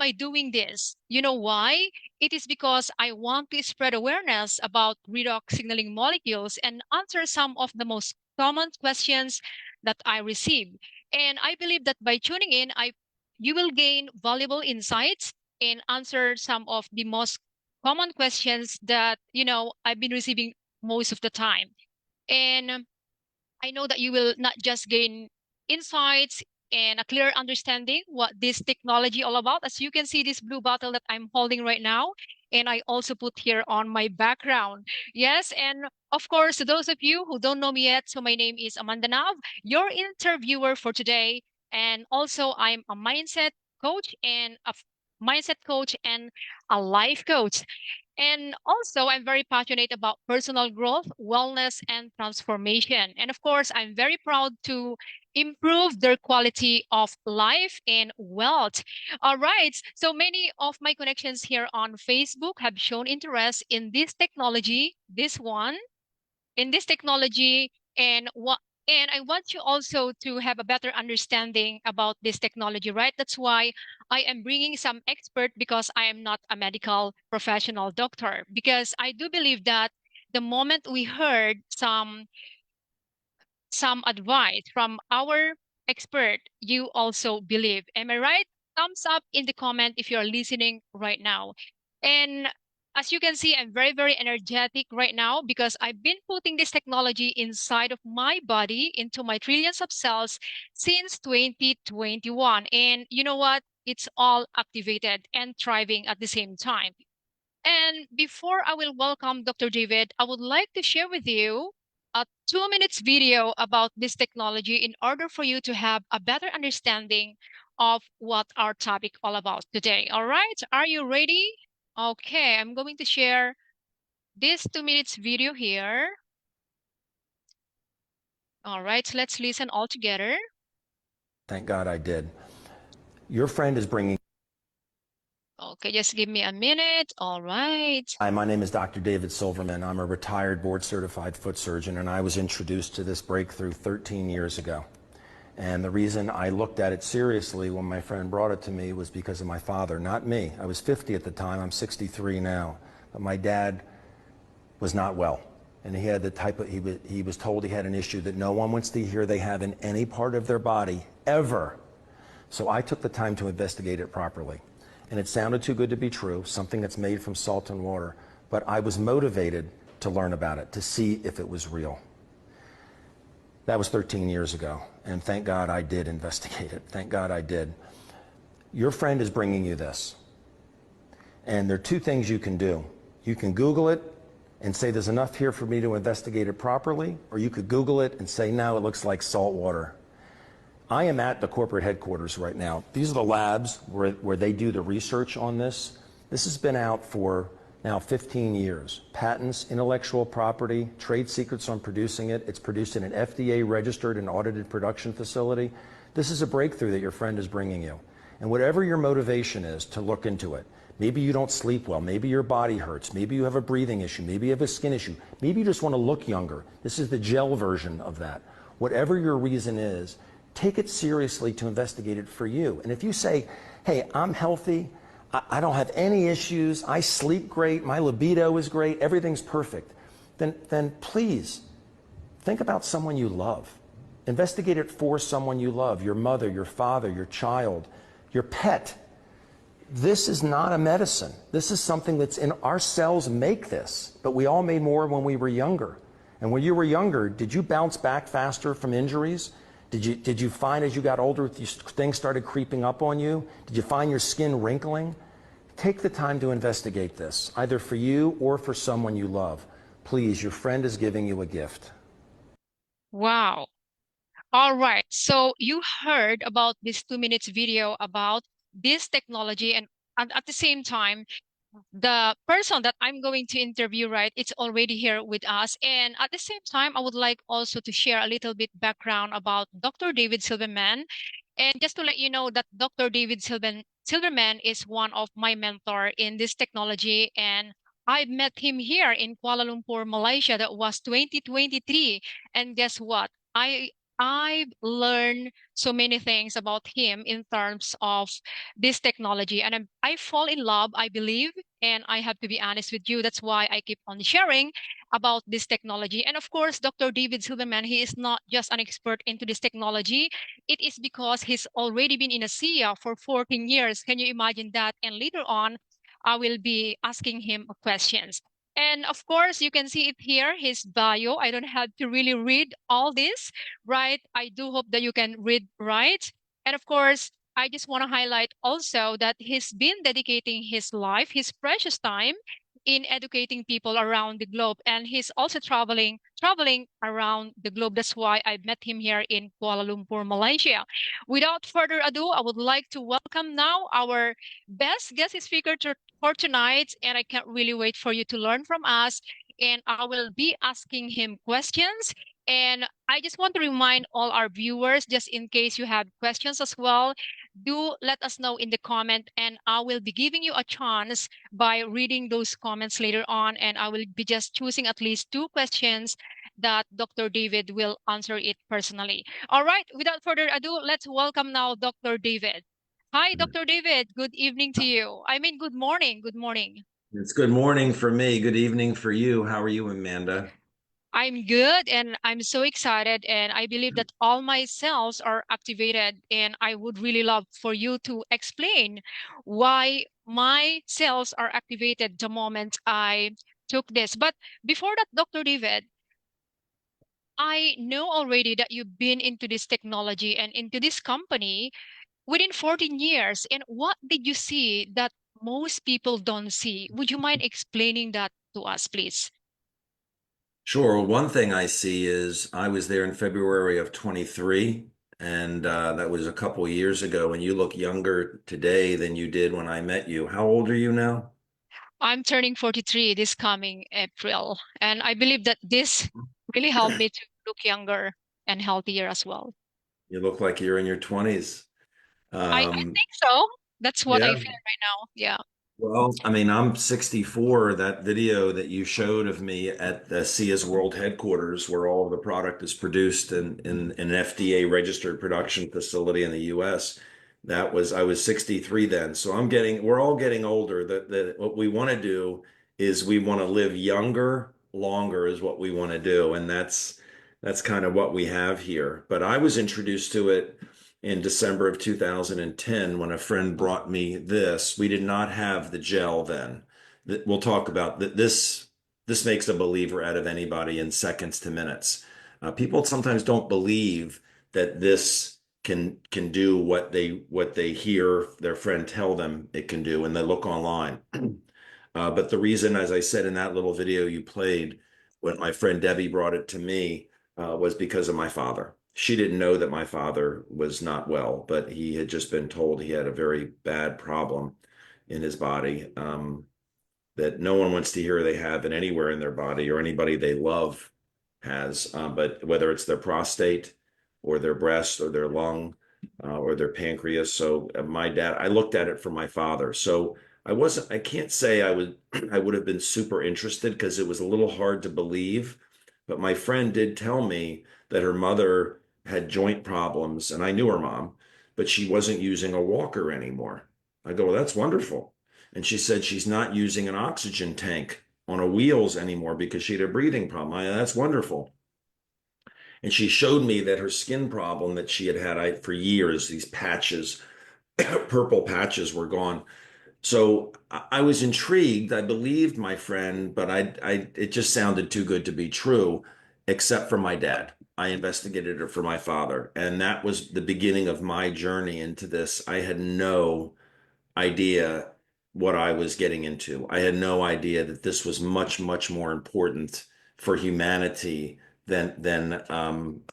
I doing this? You know why? It is because I want to spread awareness about redox signaling molecules and answer some of the most common questions that I receive. And I believe that by tuning in, you will gain valuable insights and answer some of the most common questions that, I've been receiving most of the time. And I know that you will not just gain insights and a clear understanding what this technology all about. As you can see, this blue bottle that I'm holding right now, and I also put here on my background. Yes, and of course, to those of you who don't know me yet, so my name is Amanda Nav, your interviewer for today. And also I'm a mindset coach and a life coach. And also, I'm very passionate about personal growth, wellness, and transformation. And of course, I'm very proud to improve their quality of life and wealth. All right. So many of my connections here on Facebook have shown interest in this technology, in this technology, and I want you also to have a better understanding about this technology, right? That's why I am bringing some expert, because I am not a medical professional doctor, because I do believe that the moment we heard some advice from our expert, you also believe. Am I right? Thumbs up in the comment if you're listening right now. And as you can see, I'm very, very energetic right now because I've been putting this technology inside of my body into my trillions of cells since 2021. And you know what? It's all activated and thriving at the same time. And before I will welcome Dr. David, I would like to share with you a 2 minutes video about this technology in order for you to have a better understanding of what our topic all about today. All right, are you ready? Okay, I'm going to share this 2 minutes video here. All right, let's listen all together. Thank God I did. Your friend is bringing... Okay, just give me a minute. All right. Hi, my name is Dr. David Silverman. I'm a retired board-certified foot surgeon, and I was introduced to this breakthrough 13 years ago. And the reason I looked at it seriously when my friend brought it to me was because of my father, not me. I was 50 at the time. I'm 63 now. But my dad was not well. And he had the type of, he was told he had an issue that no one wants to hear they have in any part of their body, ever. So I took the time to investigate it properly. And it sounded too good to be true, something that's made from salt and water. But I was motivated to learn about it, to see if it was real. That was 13 years ago, and thank God I did investigate it. Thank God I did. Your friend is bringing you this. And there are two things you can do. You can Google it and say there's enough here for me to investigate it properly, or you could Google it and say, no, it looks like salt water. I am at the corporate headquarters right now. These are the labs where they do the research on this. This has been out for now 15 years. Patents, intellectual property, trade secrets on producing it. It's produced in an FDA registered and audited production facility. This is a breakthrough that your friend is bringing you. And whatever your motivation is to look into it, maybe you don't sleep well, maybe your body hurts, maybe you have a breathing issue, maybe you have a skin issue, maybe you just want to look younger. This is the gel version of that. Whatever your reason is, take it seriously to investigate it for you. And if you say, hey, I'm healthy, I don't have any issues, I sleep great, my libido is great, everything's perfect, then please think about someone you love. Investigate it for someone you love, your mother, your father, your child, your pet. This is not a medicine. This is something that's in our cells make this, but we all made more when we were younger. And when you were younger, did you bounce back faster from injuries? Did you find as you got older, things started creeping up on you? Did you find your skin wrinkling? Take the time to investigate this, either for you or for someone you love. Please, your friend is giving you a gift. Wow. All right. So you heard about this 2 minutes video about this technology, and at the same time, the person that I'm going to interview, right, it's already here with us. And at the same time, I would like also to share a little bit background about Dr. David Silverman. And just to let you know that Dr. David Silverman is one of my mentor in this technology. And I met him here in Kuala Lumpur, Malaysia. That was 2023. And guess what? I've learned so many things about him in terms of this technology, and I fall in love, I believe, and I have to be honest with you. That's why I keep on sharing about this technology. And of course, Dr. David Silverman, he is not just an expert into this technology. It is because he's already been in ASEA for 14 years. Can you imagine that? And later on, I will be asking him questions. And of course, you can see it here, his bio. I don't have to really read all this, right? I do hope that you can read right. And of course, I just want to highlight also that he's been dedicating his life, his precious time in educating people around the globe. And he's also traveling around the globe. That's why I met him here in Kuala Lumpur, Malaysia. Without further ado, I would like to welcome now our best guest speaker for tonight. And I can't really wait for you to learn from us. And I will be asking him questions. And I just want to remind all our viewers, just in case you have questions as well, do let us know in the comment, and I will be giving you a chance by reading those comments later on. And I will be just choosing at least two questions that Dr. David will answer it personally. All right, without further ado, let's welcome now Dr. David. Hi, Dr. David. Good evening to you. I mean, good morning. Good morning. It's good morning for me. Good evening for you. How are you, Amanda? I'm good and I'm so excited, and I believe that all my cells are activated, and I would really love for you to explain why my cells are activated the moment I took this. But before that, Dr. David, I know already that you've been into this technology and into this company within 14 years. And what did you see that most people don't see? Would you mind explaining that to us, please? Sure. One thing I see is I was there in February of 23, and that was a couple years ago, and you look younger today than you did when I met you. How old are you now? I'm turning 43 this coming April, and I believe that this really helped me to look younger and healthier as well. You look like you're in your 20s. I think so. That's what I Yeah. feel right now. Yeah. Well, I mean, I'm 64. That video that you showed of me at the ASEA's world headquarters, where all of the product is produced in an FDA registered production facility in the US, I was 63 then. So we're all getting older. That what we want to do is we want to live younger, longer is what we want to do. And that's kind of what we have here. But I was introduced to it in December of 2010 when a friend brought me this. We did not have the gel then. We'll talk about that. This makes a believer out of anybody in seconds to minutes. People sometimes don't believe that this can do what they hear their friend tell them it can do, and they look online. But the reason, as I said in that little video you played, when my friend Debbie brought it to me, was because of my father. She didn't know that my father was not well, but he had just been told he had a very bad problem in his body, that no one wants to hear they have it anywhere in their body or anybody they love has, but whether it's their prostate or their breast or their lung, or their pancreas. So my dad, I looked at it for my father. So I can't say I would have been super interested because it was a little hard to believe. But my friend did tell me that her mother had joint problems, and I knew her mom, but she wasn't using a walker anymore. I go, well, that's wonderful. And she said she's not using an oxygen tank on her wheels anymore because she had a breathing problem. That's wonderful. And she showed me that her skin problem that she had for years, these patches, purple patches were gone. So I was intrigued. I believed my friend, but it just sounded too good to be true, except for my dad. I investigated it for my father, and that was the beginning of my journey into this. I had no idea what I was getting into. I had no idea that this was much, much more important for humanity than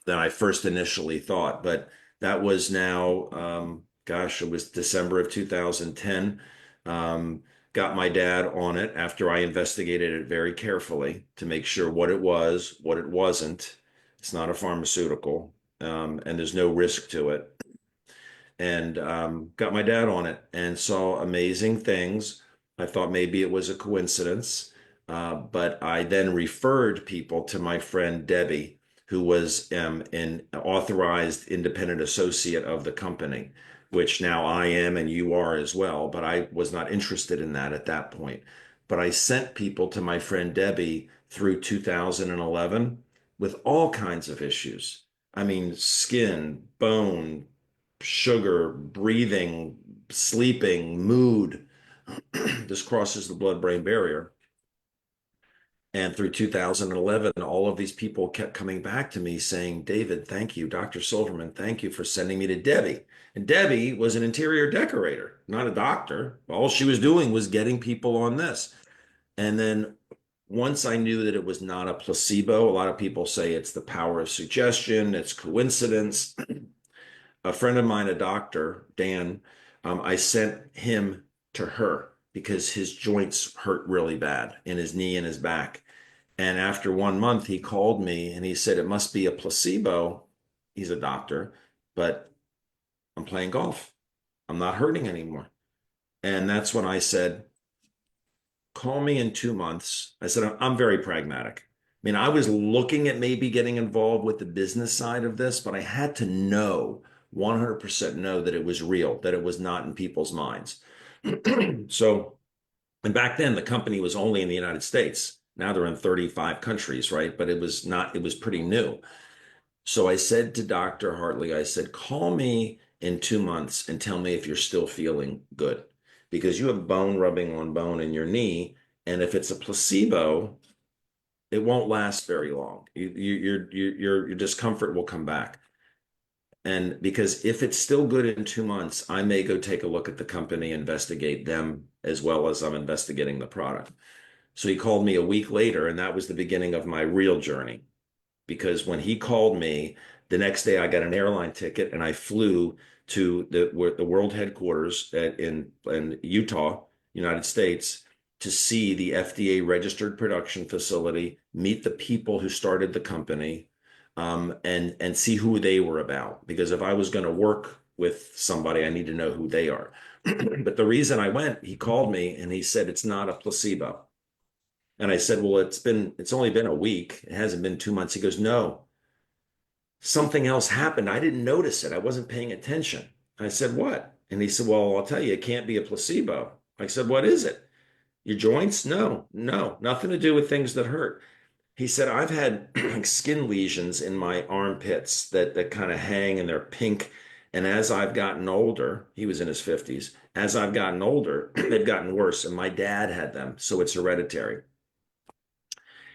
I first initially thought. But that was now, gosh, it was December of 2010. Um, got my dad on it after I investigated it very carefully to make sure what it was, what it wasn't. It's not a pharmaceutical, and there's no risk to it, and got my dad on it and saw amazing things. I thought maybe it was a coincidence, but I then referred people to my friend Debbie, who was an authorized independent associate of the company, which now I am and you are as well. But I was not interested in that at that point. But I sent people to my friend Debbie through 2011 with all kinds of issues. I mean, skin, bone, sugar, breathing, sleeping, mood. This crosses the blood-brain barrier. And through 2011, all of these people kept coming back to me saying, David, thank you. Dr. Silverman, thank you for sending me to Debbie. And Debbie was an interior decorator, not a doctor. All she was doing was getting people on this. And then once I knew that it was not a placebo, a lot of people say it's the power of suggestion, it's coincidence. A friend of mine, a doctor, Dan, I sent him to her because his joints hurt really bad in his knee and his back. And after 1 month, he called me and he said, it must be a placebo. He's a doctor, but I'm playing golf. I'm not hurting anymore. And that's when I said, call me in 2 months. I said, I'm very pragmatic. I mean, I was looking at maybe getting involved with the business side of this, but I had to know 100% know that it was real, that it was not in people's minds. So, and back then the company was only in the United States. Now they're in 35 countries, right? But it was not, it was pretty new. So I said to Dr. Hartley, I said, call me in 2 months and tell me if you're still feeling good because you have bone rubbing on bone in your knee. And if it's a placebo, it won't last very long. Your discomfort will come back. And because if it's still good in 2 months, I may go take a look at the company, investigate them as well as I'm investigating the product. So he called me a week later, and that was the beginning of my real journey. Because when he called me, the next day I got an airline ticket and I flew to the world headquarters in Utah, United States, to see the FDA registered production facility, meet the people who started the company, and see who they were about. Because if I was going to work with somebody, I need to know who they are. But the reason I went, he called me and he said, it's not a placebo. And I said, well, it's only been a week. It hasn't been 2 months. He goes, no, something else happened. I didn't notice it. I wasn't paying attention. I said, what? And he said, well, I'll tell you, it can't be a placebo. I said, what is it? Your joints? No, no, nothing to do with things that hurt. He said, I've had like skin lesions in my armpits that kind of hang and they're pink. And as I've gotten older, he was in his 50s. As I've gotten older, they've gotten worse. And my dad had them. So it's hereditary.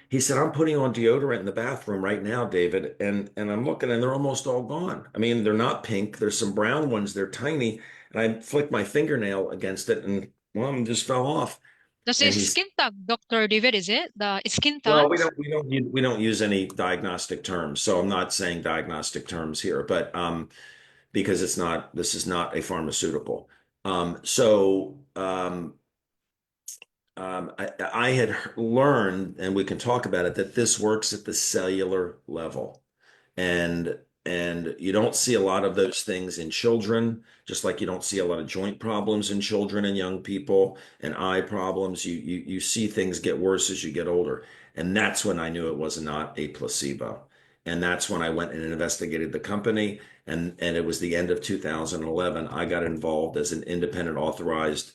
He said, I'm putting on deodorant in the bathroom right now, David, and I'm looking and they're almost all gone. I mean, they're not pink. There's some brown ones. They're tiny. And I flicked my fingernail against it and one just fell off. That's a And he's, skin tag, Dr. David, is it? The skin well, tags? we don't use any diagnostic terms. So I'm not saying diagnostic terms here, but because this is not a pharmaceutical. I had learned, and we can talk about it, that this works at the cellular level. And you don't see a lot of those things in children, just like you don't see a lot of joint problems in children and young people and eye problems. You see things get worse as you get older. And that's when I knew it was not a placebo. And that's when I went and investigated the company. And it was the end of 2011. I got involved as an independent authorized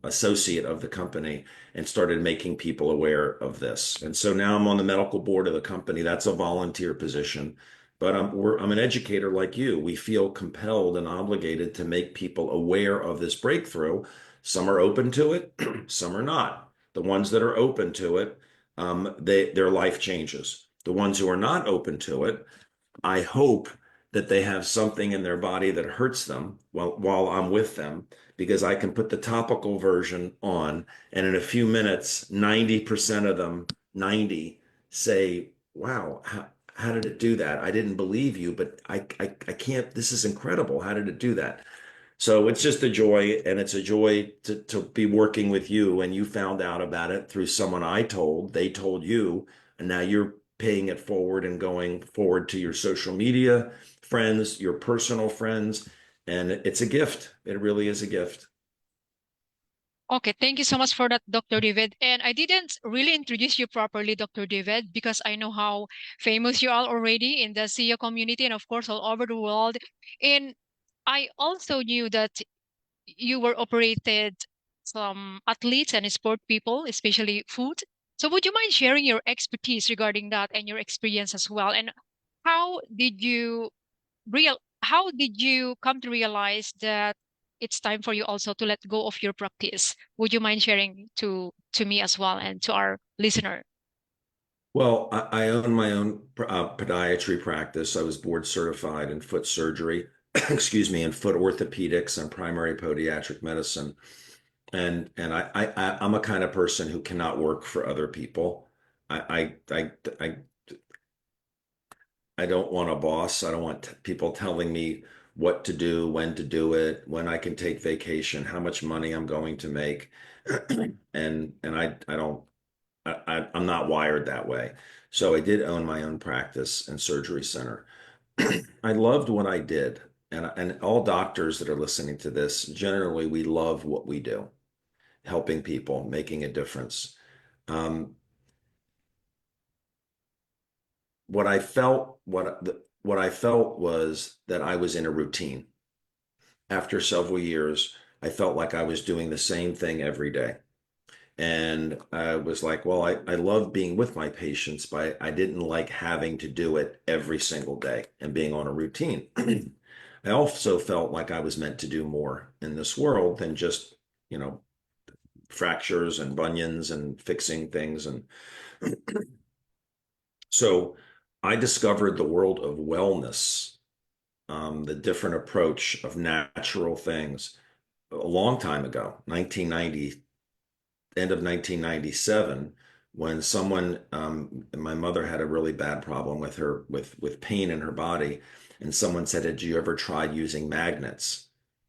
associate of the company and started making people aware of this. And so now I'm on the medical board of the company. That's a volunteer position, but I'm an educator like you. We feel compelled and obligated to make people aware of this breakthrough. Some are open to it, some are not. The ones that are open to it, their life changes. The ones who are not open to it, I hope that they have something in their body that hurts them while I'm with them, because I can put the topical version on, and in a few minutes, 90% of them, 90, say, wow, how did it do that? I didn't believe you, but I can't, this is incredible. How did it do that? So it's just a joy, and it's a joy to be working with you. And you found out about it through someone I told, they told you, and now you're paying it forward and going forward to your social media friends, your personal friends. And it's a gift. It really is a gift. Okay, thank you so much for that, Dr. David. And I didn't really introduce you properly, Dr. David, because I know how famous you are already in the ASEA community and, of course, all over the world. And I also knew that you were operated some athletes and sport people, especially food. So would you mind sharing your expertise regarding that and your experience as well? And how did you how did you come to realize that it's time for you also to let go of your practice? Would you mind sharing to me as well and to our listener? Well, I own my own podiatry practice. I was board certified in foot surgery, excuse me, in foot orthopedics and primary podiatric medicine. And I'm a kind of person who cannot work for other people. I I I I, I don't want a boss. I don't want people telling me what to do, when to do it, when I can take vacation, how much money I'm going to make. And I don't I'm not wired that way. So I did own my own practice and surgery center. I loved what I did. And all doctors that are listening to this, generally, we love what we do, helping people, making a difference. Um, what I felt was that I was in a routine. After several years, I felt like I was doing the same thing every day. And I was like, well, I love being with my patients, but I didn't like having to do it every single day and being on a routine. I also felt like I was meant to do more in this world than just, you know, fractures and bunions and fixing things. And so I discovered the world of wellness, the different approach of natural things a long time ago, 1990, end of 1997, when someone, my mother had a really bad problem with her with pain in her body, and someone said, "Did you ever try using magnets?"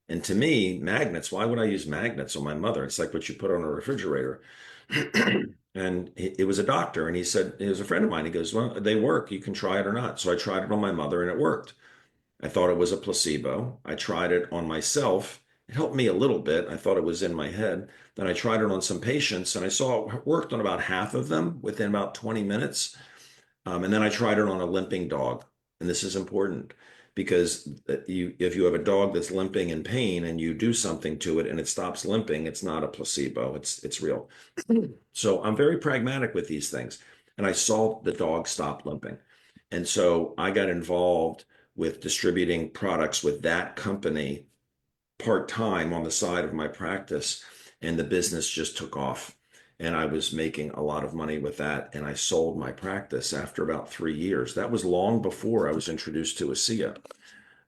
And to me, magnets, why would I use magnets on my mother? It's like what you put on a refrigerator. And it was a doctor, and he said, he was a friend of mine. He goes, "Well, they work. You can try it or not." So I tried it on my mother, and it worked. I thought it was a placebo. I tried it on myself. It helped me a little bit. I thought it was in my head. Then I tried it on some patients and I saw it worked on about half of them within about 20 minutes. And then I tried it on a limping dog. And this is important because if you have a dog that's limping in pain and you do something to it and it stops limping, it's not a placebo. It's real. So I'm very pragmatic with these things. And I saw the dog stop limping. And so I got involved with distributing products with that company part time on the side of my practice. And the business just took off. And I was making a lot of money with that. And I sold my practice after about 3 years. That was long before I was introduced to ASEA.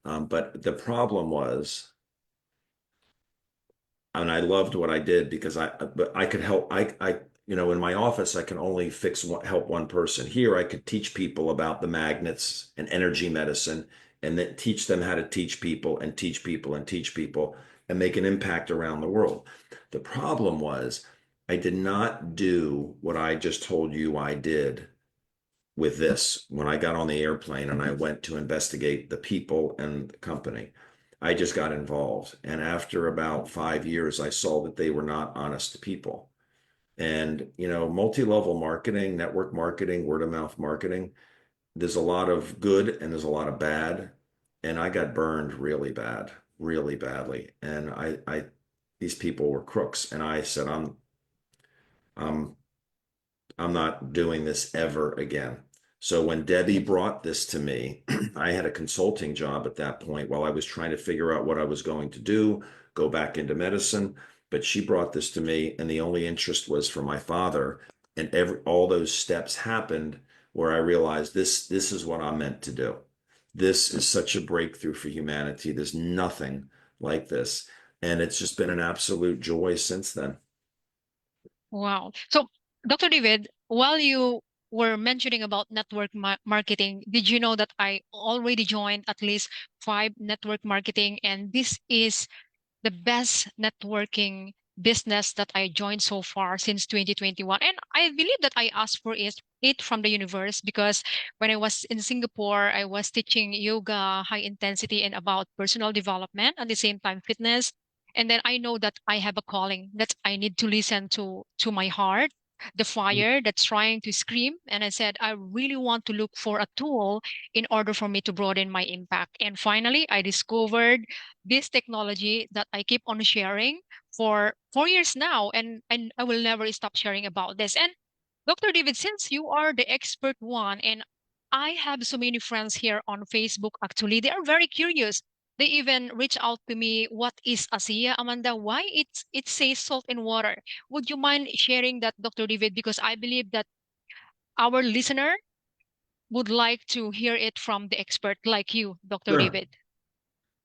But the problem was, and I loved what I did because but I could help. In my office, I can only help one person. Here, I could teach people about the magnets and energy medicine, and then teach them how to teach people and teach people and teach people and make an impact around the world. The problem was, I did not do what I just told you I did with this when I got on the airplane and I went to investigate the people and the company. I just got involved. And after about 5 years, I saw that they were not honest people. And, multi-level marketing, network marketing, word of mouth marketing, there's a lot of good and there's a lot of bad. And I got burned really bad, really badly. And these people were crooks. And I said, I'm I'm not doing this ever again. So when Debbie brought this to me, I had a consulting job at that point while I was trying to figure out what I was going to do, go back into medicine. But she brought this to me, and the only interest was for my father. And all those steps happened where I realized this is what I'm meant to do. This is such a breakthrough for humanity. There's nothing like this. And it's just been an absolute joy since then. Wow. So, Dr. David, while you were mentioning about network marketing, did you know that I already joined at least 5 network marketing, and this is the best networking business that I joined so far since 2021. And I believe that I asked for it from the universe because when I was in Singapore, I was teaching yoga, high intensity, and about personal development at the same time fitness. And then I know that I have a calling, that I need to listen to my heart, the fire that's trying to scream. And I said, I really want to look for a tool in order for me to broaden my impact. And finally, I discovered this technology that I keep on sharing for 4 years now, and I will never stop sharing about this. And Dr. David, since you are the expert one, and I have so many friends here on Facebook, actually, they are very curious. They even reach out to me, what is ASEA, Amanda? Why it says salt and water? Would you mind sharing that, Dr. David? Because I believe that our listener would like to hear it from the expert like you, Dr. Sure. David.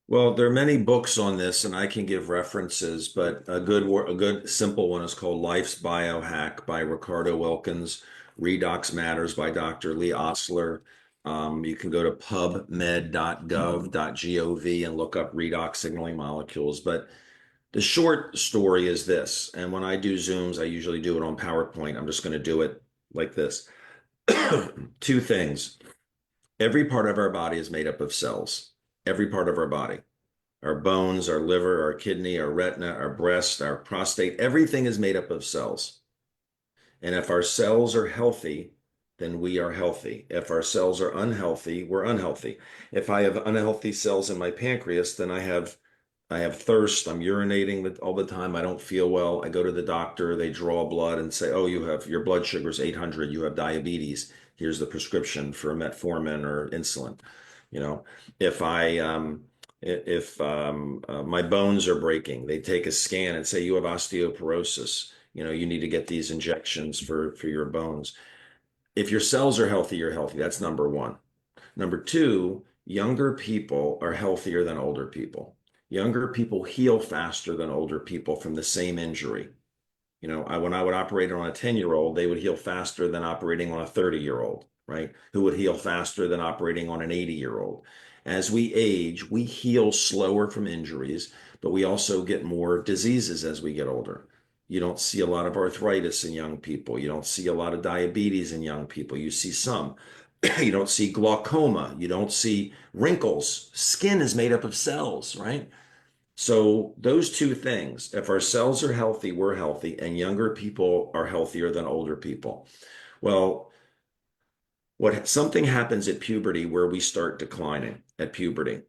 Well, there are many books on this, and I can give references, but a good simple one is called Life's Biohack by Ricardo Wilkins, Redox Matters by Dr. Lee Osler. You can go to pubmed.gov and look up redox signaling molecules. But the short story is this, and when I do Zooms, I usually do it on PowerPoint. I'm just going to do it like this. Two things. Every part of our body is made up of cells. Every part of our body. Our bones, our liver, our kidney, our retina, our breast, our prostate, everything is made up of cells. And if our cells are healthy, then we are healthy. If our cells are unhealthy, we're unhealthy. If I have unhealthy cells in my pancreas, then I have thirst. I'm urinating all the time. I don't feel well. I go to the doctor. They draw blood and say, "Oh, your blood sugar is 800. You have diabetes. Here's the prescription for metformin or insulin." You know, if I if my bones are breaking, they take a scan and say you have osteoporosis. You need to get these injections for your bones. If your cells are healthy, you're healthy. That's number one. Number two, younger people are healthier than older people. Younger people heal faster than older people from the same injury. When I would operate on a 10-year-old, they would heal faster than operating on a 30-year-old, right? Who would heal faster than operating on an 80-year-old. As we age, we heal slower from injuries, but we also get more diseases as we get older. You don't see a lot of arthritis in young people. You don't see a lot of diabetes in young people. You see some. You don't see glaucoma. You don't see wrinkles. Skin is made up of cells, right? So those two things, if our cells are healthy, we're healthy, and younger people are healthier than older people. Well, what something happens at puberty where we start declining at puberty.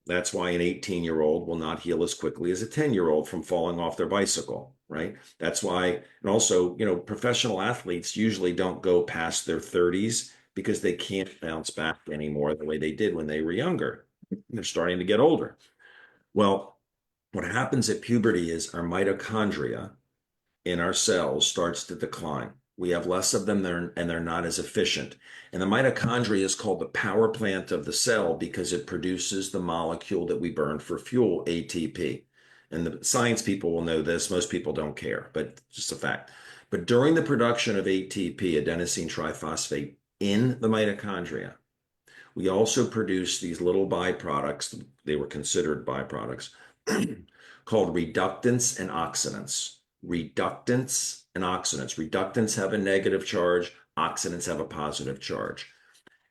That's why an 18-year-old will not heal as quickly as a 10-year-old from falling off their bicycle, right? That's why, and also, professional athletes usually don't go past their 30s because they can't bounce back anymore the way they did when they were younger. They're starting to get older. Well, what happens at puberty is our mitochondria in our cells starts to decline. We have less of them there, and they're not as efficient. And the mitochondria is called the power plant of the cell because it produces the molecule that we burn for fuel, ATP. And the science people will know this. Most people don't care, but it's just a fact. But during the production of ATP, adenosine triphosphate, in the mitochondria, we also produce these little byproducts. They were considered byproducts called reductants and oxidants. Reductants and oxidants. Reductants have a negative charge, oxidants have a positive charge.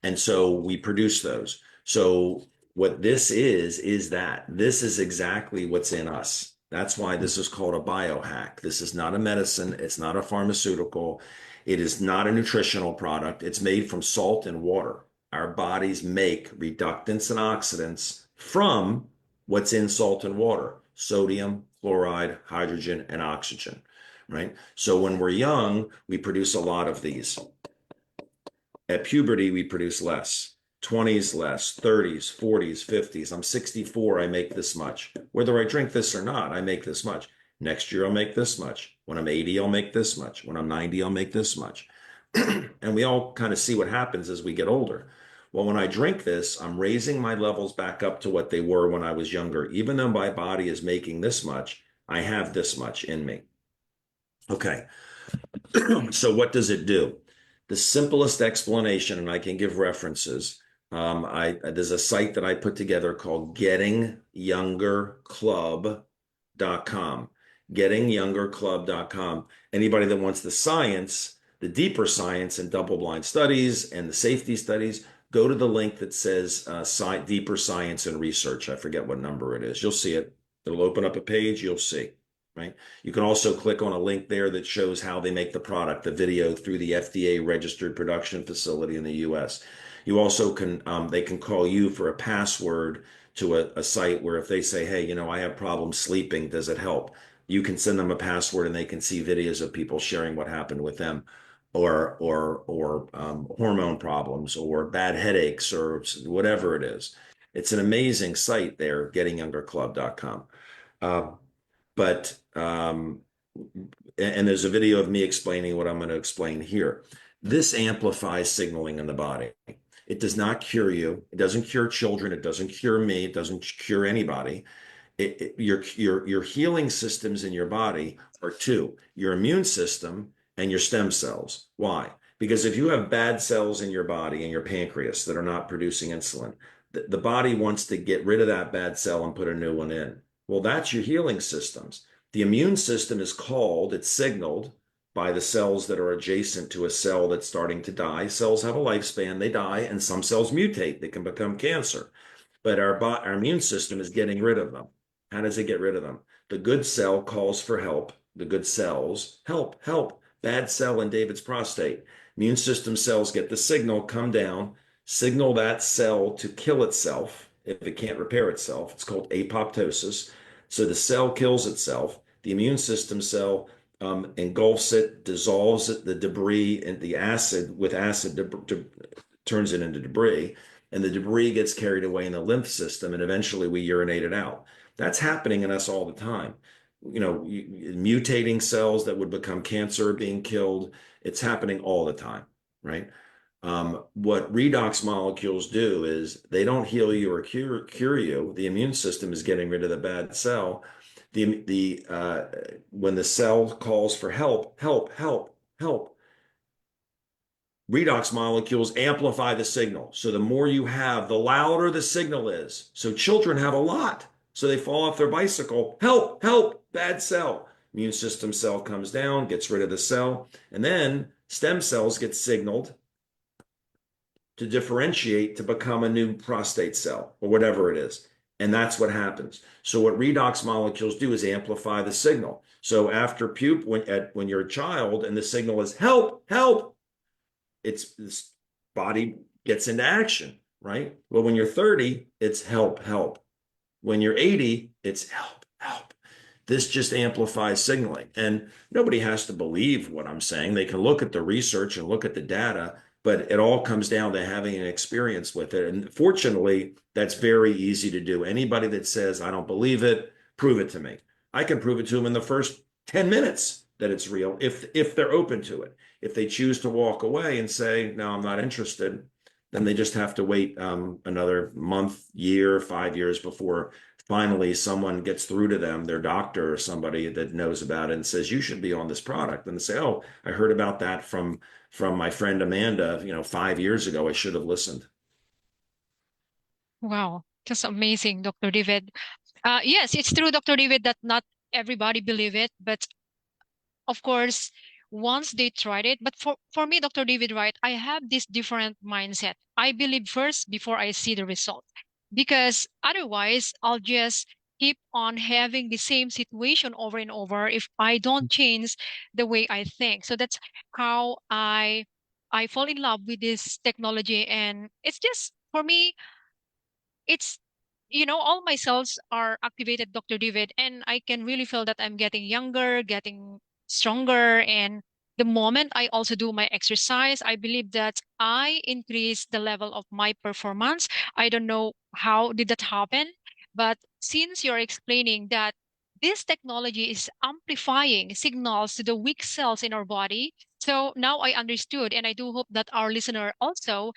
And so we produce those. So what this is that this is exactly what's in us. That's why this is called a biohack. This is not a medicine. It's not a pharmaceutical. It is not a nutritional product. It's made from salt and water. Our bodies make reductants and oxidants from what's in salt and water: sodium, chloride, hydrogen, and oxygen, right? So when we're young, we produce a lot of these. At puberty, we produce less. 20s less, 30s, 40s, 50s. I'm 64, I make this much. Whether I drink this or not, I make this much. Next year, I'll make this much. When I'm 80, I'll make this much. When I'm 90, I'll make this much. And we all kind of see what happens as we get older. Well, when I drink this, I'm raising my levels back up to what they were when I was younger. Even though my body is making this much, I have this much in me. Okay. So what does it do? The simplest explanation, and I can give references. There's a site that I put together called gettingyoungerclub.com. Gettingyoungerclub.com. Anybody that wants the science, the deeper science and double-blind studies and the safety studies, go to the link that says deeper science and research. I forget what number it is. You'll see it. It'll open up a page, you'll see, right? You can also click on a link there that shows how they make the product, the video through the FDA registered production facility in the US. You also can, they can call you for a password to a site where if they say, hey, I have problems sleeping, does it help? You can send them a password and they can see videos of people sharing what happened with them or hormone problems or bad headaches or whatever it is. It's an amazing site there, gettingyoungerclub.com. Uh, but and there's a video of me explaining what I'm going to explain here. This amplifies signaling in the body. It does not cure you. It doesn't cure children. It doesn't cure me. It doesn't cure anybody. Your healing systems in your body are two: your immune system and your stem cells. Why? Because if you have bad cells in your body and your pancreas that are not producing insulin, the body wants to get rid of that bad cell and put a new one in. Well, that's your healing systems. The immune system is called, it's signaled by the cells that are adjacent to a cell that's starting to die. Cells have a lifespan, they die, and some cells mutate, they can become cancer. But our immune system is getting rid of them. How does it get rid of them? The good cell calls for help. The good cells, help, help. Bad cell in David's prostate. Immune system cells get the signal, come down, signal that cell to kill itself if it can't repair itself. It's called apoptosis. So the cell kills itself. The immune system cell engulfs it, dissolves it, the debris and the acid with acid turns it into debris, and the debris gets carried away in the lymph system, and eventually we urinate it out. That's happening in us all the time. Mutating cells that would become cancer being killed. It's happening all the time, right? What redox molecules do is they don't heal you or cure you. The immune system is getting rid of the bad cell. When the cell calls for help, help, help, help, redox molecules amplify the signal. So the more you have, the louder the signal is. So children have a lot. So they fall off their bicycle. Help, help, bad cell. Immune system cell comes down, gets rid of the cell, and then stem cells get signaled to differentiate to become a new prostate cell or whatever it is. And that's what happens. So what redox molecules do is amplify the signal. So after pupe, when you're a child and the signal is help, help, it's this body gets into action, right? Well, when you're 30, it's help, help. When you're 80, it's help, help. This just amplifies signaling. And nobody has to believe what I'm saying. They can look at the research and look at the data, but it all comes down to having an experience with it. And fortunately, that's very easy to do. Anybody that says, I don't believe it, prove it to me. I can prove it to them in the first 10 minutes that it's real if they're open to it. If they choose to walk away and say, no, I'm not interested, then they just have to wait another month, year, 5 years before finally someone gets through to them, their doctor or somebody that knows about it and says, you should be on this product. And they say, oh, I heard about that from my friend Amanda, 5 years ago. I should have listened. Wow, just amazing, Dr. David. Yes, it's true, Dr. David, that not everybody believe it, but of course, once they tried it, but for me, Dr. David, right, I have this different mindset. I believe first before I see the result, because otherwise I'll just keep on having the same situation over and over if I don't change the way I think. So that's how I fall in love with this technology, and it's just for me it's all my cells are activated, Dr. David, and I can really feel that I'm getting younger, getting stronger. And the moment I also do my exercise, I believe that I increase the level of my performance. I don't know how did that happen, but since you're explaining that this technology is amplifying signals to the weak cells in our body, so now I understood, and I do hope that our listener also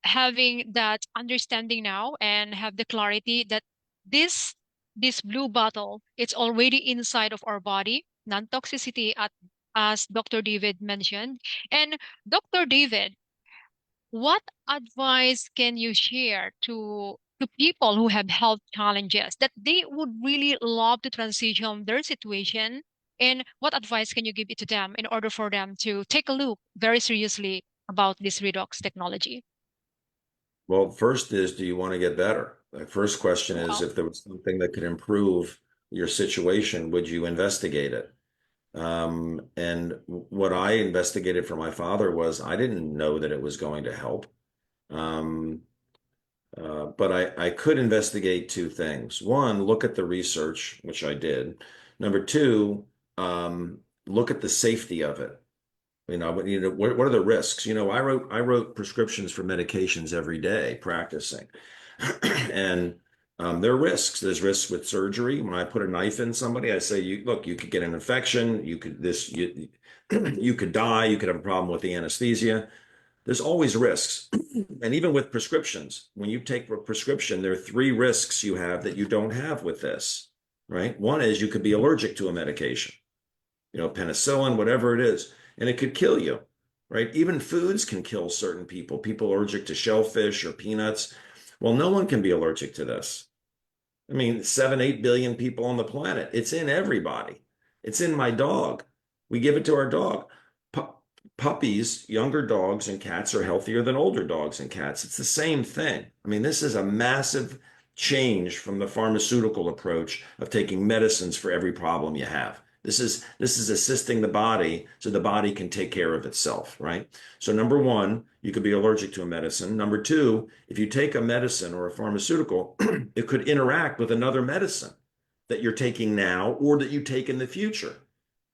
having that understanding now and have the clarity that this this blue bottle, it's already inside of our body, non-toxicity, as Dr. David mentioned. And Dr. David, what advice can you share to people who have health challenges that they would really love to transition their situation, and what advice can you give it to them in order for them to take a look very seriously about this redox technology? Well, first is, do you want to get better? The first question is Wow. if there was something that could improve. your situation, would you investigate it? And what I investigated for my father was I didn't know that it was going to help. Um, but I could investigate two things. One, look at the research, which I did. Number two, look at the safety of it. What are the risks? I wrote prescriptions for medications every day practicing, and there are risks. There's risks with surgery. When I put a knife in somebody, I say, "You look, you could get an infection. You could die. You could have a problem with the anesthesia." There's always risks, and even with prescriptions, when you take a prescription, there are three risks you have that you don't have with this, right? One is you could be allergic to a medication, penicillin, whatever it is, and it could kill you, right? Even foods can kill certain people, people allergic to shellfish or peanuts. Well, no one can be allergic to this. I mean, 7, 8 billion people on the planet. It's in everybody. It's in my dog. We give it to our dog. Pu- Puppies, younger dogs and cats are healthier than older dogs and cats. It's the same thing. I mean, this is a massive change from the pharmaceutical approach of taking medicines for every problem you have. This is assisting the body so the body can take care of itself, right? So number one, you could be allergic to a medicine. Number two, if you take a medicine or a pharmaceutical, it could interact with another medicine that you're taking now or that you take in the future.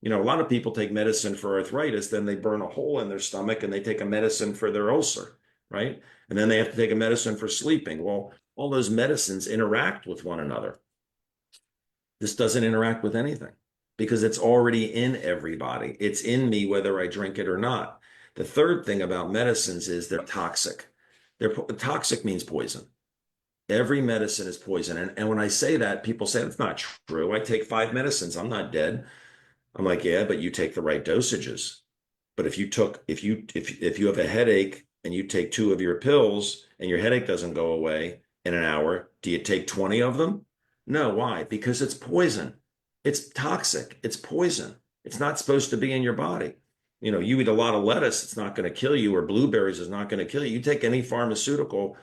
A lot of people take medicine for arthritis, then they burn a hole in their stomach and they take a medicine for their ulcer, right? And then they have to take a medicine for sleeping. Well, all those medicines interact with one another. This doesn't interact with anything because it's already in everybody. It's in me whether I drink it or not. The third thing about medicines is they're toxic. Toxic means poison. Every medicine is poison. And when I say that, people say that's not true. I take 5 medicines. I'm not dead. I'm like, yeah, but you take the right dosages. But if you have a headache and you take 2 of your pills and your headache doesn't go away in an hour, do you take 20 of them? No, why? Because it's poison. It's toxic. It's poison. It's not supposed to be in your body. You eat a lot of lettuce, it's not going to kill you, or blueberries is not going to kill you. You take any pharmaceutical,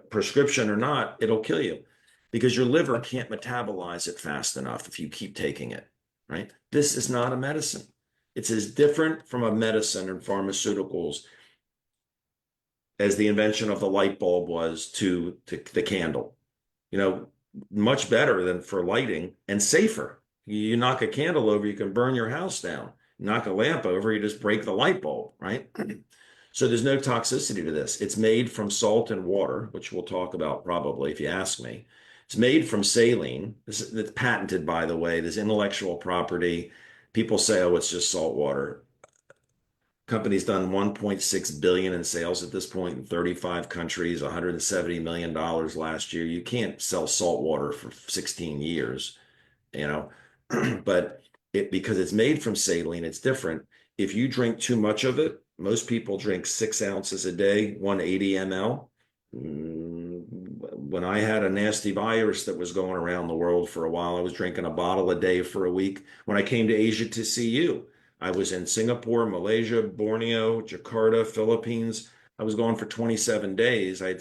prescription or not, it'll kill you because your liver can't metabolize it fast enough if you keep taking it, right? This is not a medicine. It's as different from a medicine and pharmaceuticals as the invention of the light bulb was to the candle. You know, much better than for lighting and safer. You knock a candle over, you can burn your house down. Knock a lamp over, you just break the light bulb, right? So there's no toxicity to this. It's made from salt and water, which we'll talk about probably if you ask me. It's made from saline. It's patented, by the way. There's intellectual property. People say, oh, it's just salt water. Company's done 1.6 billion in sales at this point in 35 countries, $170 million last year. You can't sell salt water for 16 years, you know. But because it's made from saline, it's different. If you drink too much of it, most people drink 6 ounces a day, 180 ml. When I had a nasty virus that was going around the world for a while, I was drinking a bottle a day for a week. When I came to Asia to see you, I was in Singapore, Malaysia, Borneo, Jakarta, Philippines. I was gone for 27 days. I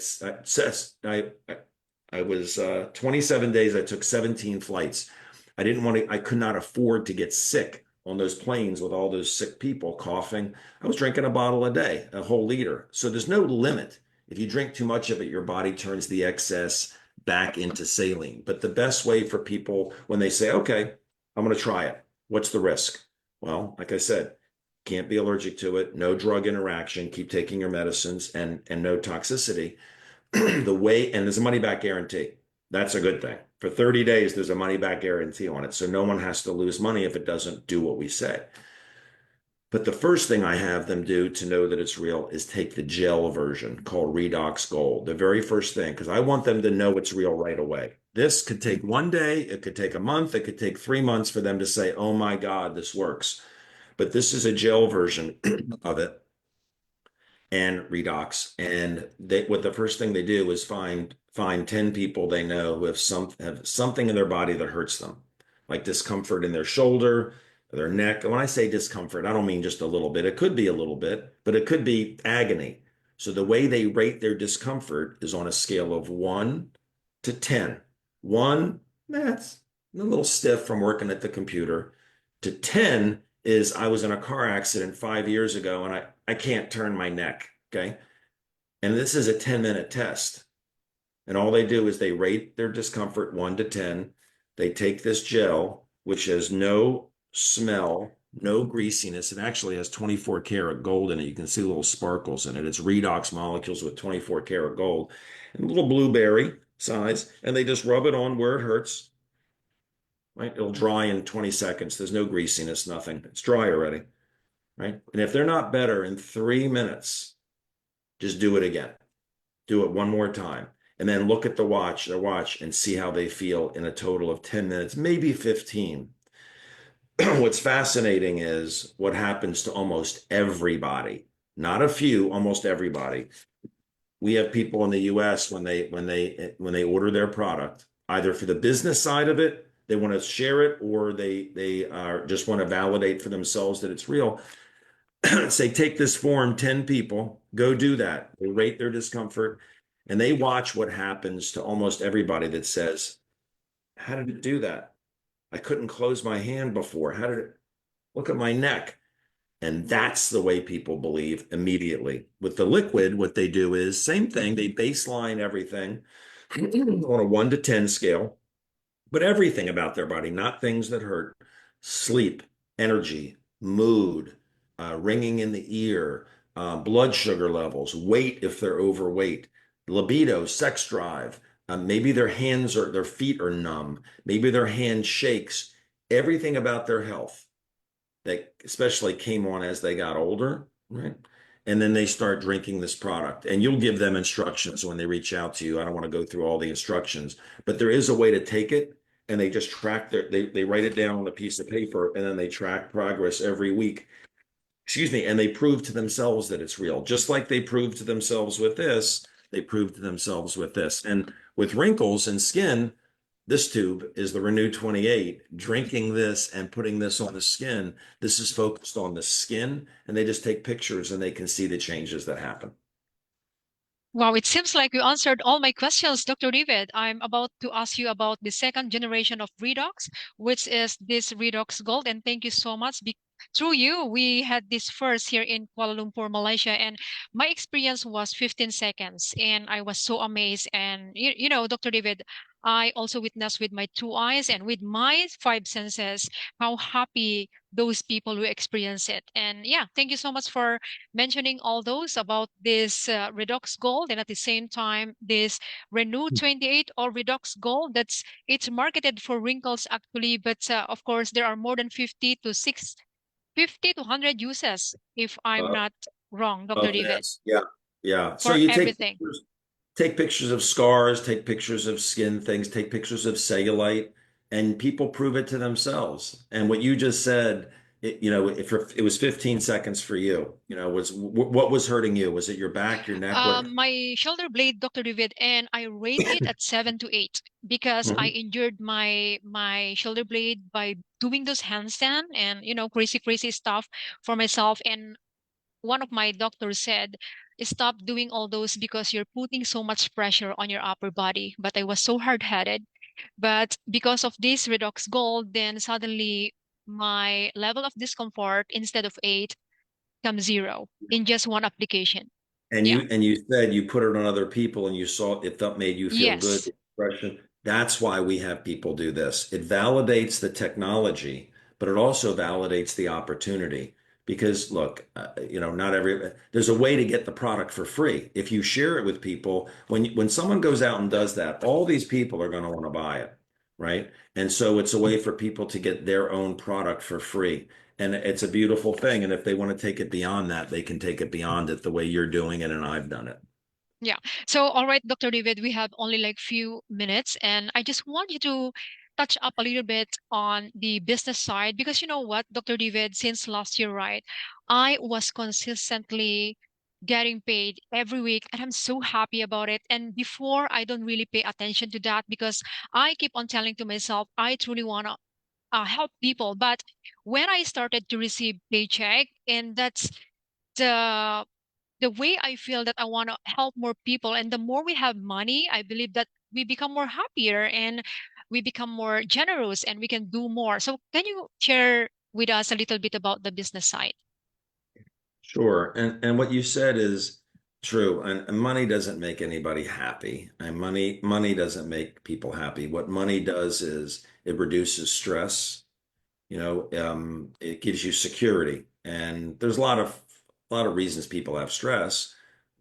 was 27 days. I took 17 flights. I could not afford to get sick on those planes with all those sick people coughing. I was drinking a bottle a day, a whole liter. So there's no limit. If you drink too much of it, your body turns the excess back into saline. But the best way for people when they say, okay, I'm going to try it, what's the risk? Well, like I said, can't be allergic to it, no drug interaction, keep taking your medicines, and no toxicity. And there's a money back guarantee. That's a good thing. For 30 days, there's a money back guarantee on it. So no one has to lose money if it doesn't do what we say. But the first thing I have them do to know that it's real is take the gel version called Redox Gold. The very first thing, because I want them to know it's real right away. This could take one day, it could take a month, it could take 3 months for them to say, oh my God, this works. But this is a gel version of it and Redox. And what the first thing they do is find 10 people they know who have something in their body that hurts them, like discomfort in their shoulder, their neck. And when I say discomfort, I don't mean just a little bit. It could be a little bit, but it could be agony. So the way they rate their discomfort is on a scale of 1 to 10. One, that's a little stiff from working at the computer, to 10 is I was in a car accident 5 years ago and I can't turn my neck. Okay. And this is a 10-minute test. And all they do is they rate their discomfort 1 to 10. They take this gel, which has no smell, no greasiness. It actually has 24 karat gold in it. You can see little sparkles in it. It's redox molecules with 24 karat gold and a little blueberry size. And they just rub it on where it hurts, right? It'll dry in 20 seconds. There's no greasiness, nothing. It's dry already, right? And if they're not better in 3 minutes, just do it again. Do it one more time. And then look at their watch, and see how they feel in a total of 10 minutes, maybe 15. What's fascinating is what happens to almost everybody, not a few, almost everybody. We have people in the US when they order their product, either for the business side of it, they want to share it, or they are just want to validate for themselves that it's real. Say, take this form, 10 people, go do that. They rate their discomfort and they watch what happens to almost everybody that says, how did it do that? I couldn't close my hand before. How did it look at my neck? And that's the way people believe immediately. With the liquid, what they do is same thing. They baseline everything on a 1 to 10 scale, but everything about their body, not things that hurt, sleep, energy, mood, ringing in the ear, blood sugar levels, weight if they're overweight, libido, sex drive. Maybe their feet are numb. Maybe their hand shakes. Everything about their health that especially came on as they got older, right? And then they start drinking this product, and you'll give them instructions when they reach out to you. I don't want to go through all the instructions, but there is a way to take it, and they just they write it down on a piece of paper, and then they track progress every week. Excuse me, and they prove to themselves that it's real. Just like they proved to themselves with this, they proved to themselves with this. And with wrinkles and skin, this tube is the Renew 28. Drinking this and putting this on the skin, this is focused on the skin, and they just take pictures and they can see the changes that happen. Wow, it seems like you answered all my questions, Dr. David. I'm about to ask you about the second generation of Redox, which is this Redox Gold. And thank you so much. Through you, we had this first here in Kuala Lumpur, Malaysia, and my experience was 15 seconds, and I was so amazed. And Dr. David, I also witnessed with my two eyes and with my five senses how happy those people who experience it. And yeah, thank you so much for mentioning all those about this Redox Gold, and at the same time this Renew 28 or Redox Gold. It's marketed for wrinkles actually, but of course there are more than 50 to 100 uses, if I'm Uh, not wrong, Dr. of David, this. Yeah. Yeah. So for you everything. take pictures of scars, take pictures of skin things, take pictures of cellulite, and people prove it to themselves. And what you just said, if it was 15 seconds for you, what was hurting you? Was it your back, your neck? What? My shoulder blade, Dr. David, and I rate it at 7 to 8 because I Mhm. injured my shoulder blade by doing those handstand and crazy stuff for myself. And one of my doctors said, stop doing all those because you're putting so much pressure on your upper body. But I was so hard-headed. But because of this Redox Gold, then suddenly my level of discomfort instead of 8 comes 0 in just one application. And Yeah. you said you put it on other people and you saw it felt made you feel good. Yes. Expression. That's why we have people do this. It validates the technology, but it also validates the opportunity. Because look, not there's a way to get the product for free. If you share it with people, when someone goes out and does that, all these people are going to want to buy it, right? And so it's a way for people to get their own product for free. And it's a beautiful thing. And if they want to take it beyond that, they can take it beyond it the way you're doing it and I've done it. Yeah. So, all right, Dr. David, we have only like few minutes, and I just want you to touch up a little bit on the business side because you know what, Dr. David, since last year, right, I was consistently getting paid every week, and I'm so happy about it. And before, I don't really pay attention to that because I keep on telling to myself, I truly want to help people. But when I started to receive paycheck, and that's the the way I feel that I want to help more people. And the more we have money, I believe that we become more happier. And we become more generous and we can do more. So can you share with us a little bit about the business side? Sure. And what you said is true. And money doesn't make anybody happy. And money doesn't make people happy. What money does is it reduces stress. It gives you security. And there's a lot of reasons people have stress.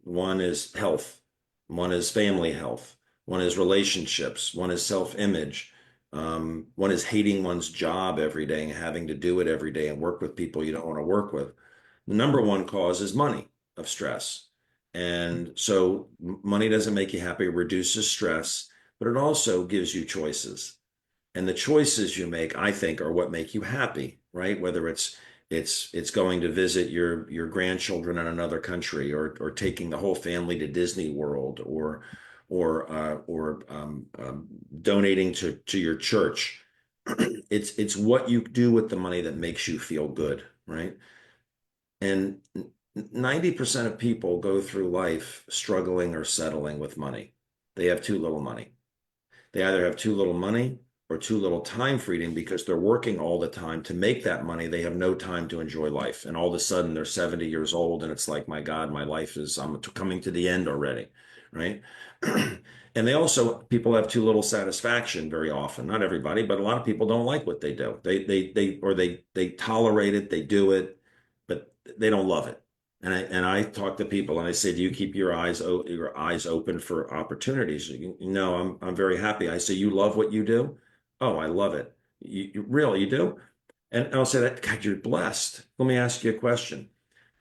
One is health, one is family health, one is relationships, one is self-image, one is hating one's job every day and having to do it every day and work with people you don't want to work with. The number one cause is money of stress. And so money doesn't make you happy, it reduces stress, but it also gives you choices. And the choices you make, I think, are what make you happy, right? Whether it's going to visit your grandchildren in another country, or taking the whole family to Disney World, or donating to your church. It's what you do with the money that makes you feel good, right? And 90% of people go through life struggling or settling with money. They have too little money. They either have too little money or too little time freedom because they're working all the time to make that money. They have no time to enjoy life. And all of a sudden they're 70 years old and it's like, my God, my life I'm coming to the end already, right? And people have too little satisfaction very often. Not everybody, but a lot of people don't like what they do. They tolerate it, they do it, but they don't love it. And I talk to people and I say, do you keep your eyes open for opportunities? I'm very happy. I say, you love what you do? Oh, I love it. You really, you do? And I'll say that, God, you're blessed. Let me ask you a question.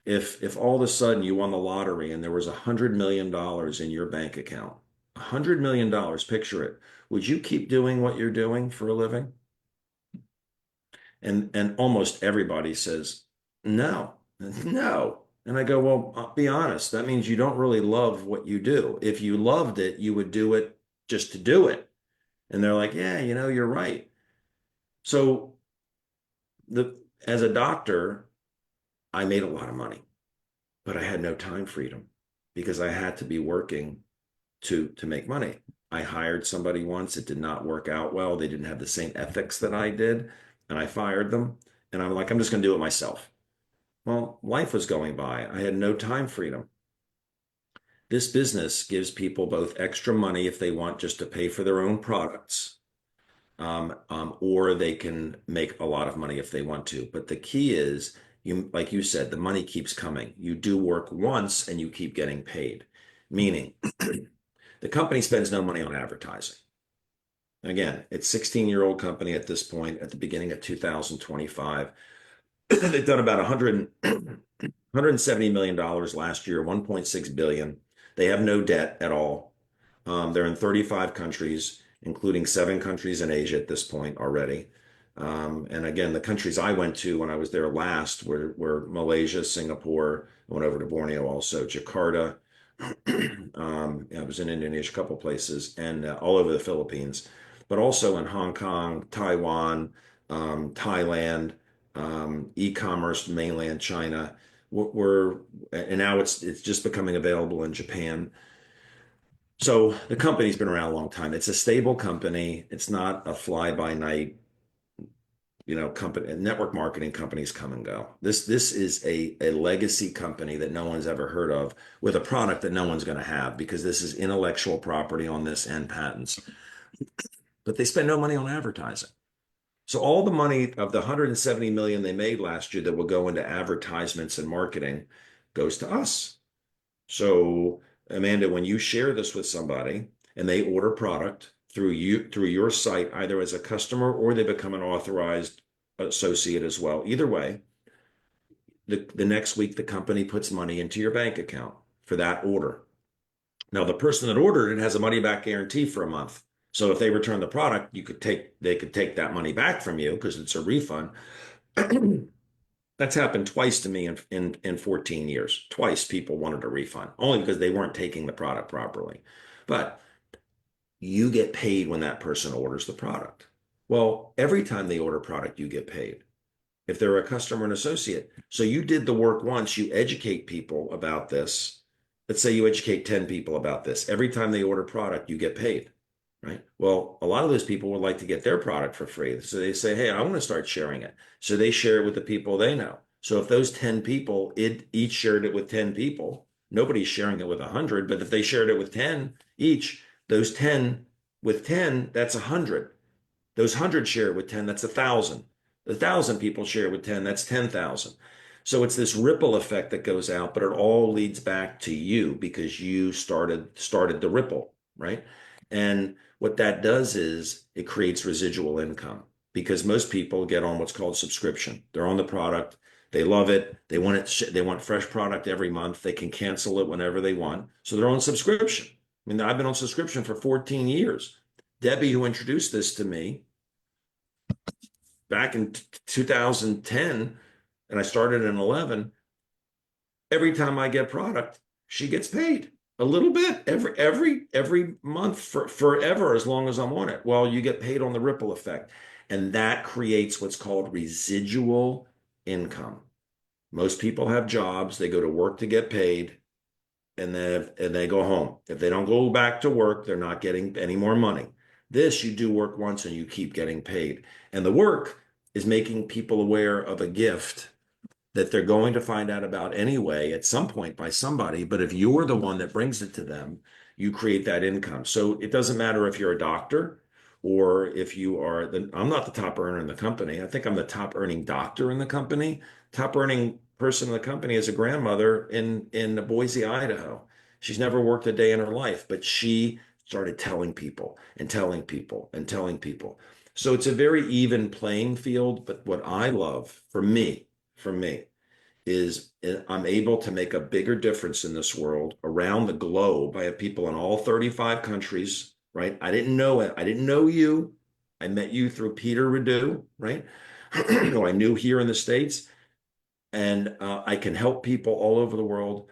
If all of a sudden you won the lottery and there was $100 million in your bank account, $100 million, picture it, would you keep doing what you're doing for a living? And almost everybody says, no, no. And I go, well, I'll be honest. That means you don't really love what you do. If you loved it, you would do it just to do it. And they're like, yeah, you're right. So the as a doctor, I made a lot of money, but I had no time freedom because I had to be working to make money. I hired somebody once. It did not work out well. They didn't have the same ethics that I did, and I fired them. And I'm like, I'm just going to do it myself. Well, life was going by. I had no time freedom. This business gives people both extra money if they want just to pay for their own products, or they can make a lot of money if they want to. But the key is, like you said, the money keeps coming. You do work once and you keep getting paid, meaning the company spends no money on advertising. Again, it's a 16-year-old company at this point, at the beginning of 2025. They've done about 170 million dollars last year, 1.6 billion. They have no debt at all. They're in 35 countries, including 7 countries in Asia at this point already. And again, the countries I went to when I was there last were Malaysia, Singapore. I went over to Borneo also, Jakarta. I was in Indonesia, a couple places, and all over the Philippines, but also in Hong Kong, Taiwan, Thailand, e-commerce, mainland China. And now it's just becoming available in Japan. So the company's been around a long time. It's a stable company. It's not a fly-by-night, company. Network marketing companies come and go. This is a legacy company that no one's ever heard of, with a product that no one's going to have, because this is intellectual property on this and patents. But they spend no money on advertising. So all the money of the 170 million they made last year that will go into advertisements and marketing goes to us. So, Amanda, when you share this with somebody and they order product through your site, either as a customer or they become an authorized associate as well, either way, the next week the company puts money into your bank account for that order. Now, the person that ordered it has a money back guarantee for a month. So if they return the product, they could take that money back from you because it's a refund. That's happened twice to me in 14 years. Twice people wanted a refund, only because they weren't taking the product properly. But you get paid when that person orders the product. Well, every time they order product, you get paid if they're a customer and associate. So you did the work once, you educate people about this. Let's say you educate 10 people about this. Every time they order product, you get paid. right? Well, a lot of those people would like to get their product for free. So they say, hey, I want to start sharing it. So they share it with the people they know. So if those 10 people each shared it with 10 people, nobody's sharing it with 100. But if they shared it with 10 each, those 10 with 10, that's 100. Those 100 share it with 10, that's 1,000. The 1,000 people share it with 10, that's 10,000. So it's this ripple effect that goes out, but it all leads back to you because you started the ripple, right? And what that does is it creates residual income because most people get on what's called subscription. They're on the product, they love it, they want fresh product every month, they can cancel it whenever they want. So they're on subscription. I mean, I've been on subscription for 14 years. Debbie, who introduced this to me back in 2010, and I started in 11, every time I get product, she gets paid a little bit every month for forever as long as I'm on it. Well, you get paid on the ripple effect, and that creates what's called residual income. Most people have jobs, they go to work to get paid, and they go home. If they don't go back to work, they're not getting any more money. This, you do work once and you keep getting paid. And the work is making people aware of a gift that they're going to find out about anyway at some point by somebody. But if you're the one that brings it to them, you create that income. So it doesn't matter if you're a doctor or if you are I'm not the top earner in the company. I think I'm the top earning doctor in the company. Top earning person in the company is a grandmother in Boise, Idaho. She's never worked a day in her life, but she started telling people and telling people and telling people. So it's a very even playing field. But what I love for me, is I'm able to make a bigger difference in this world around the globe. I have people in all 35 countries, right? I didn't know it. I didn't know you. I met you through Peter Redu, right? Who I knew here in the States. And I can help people all over the world.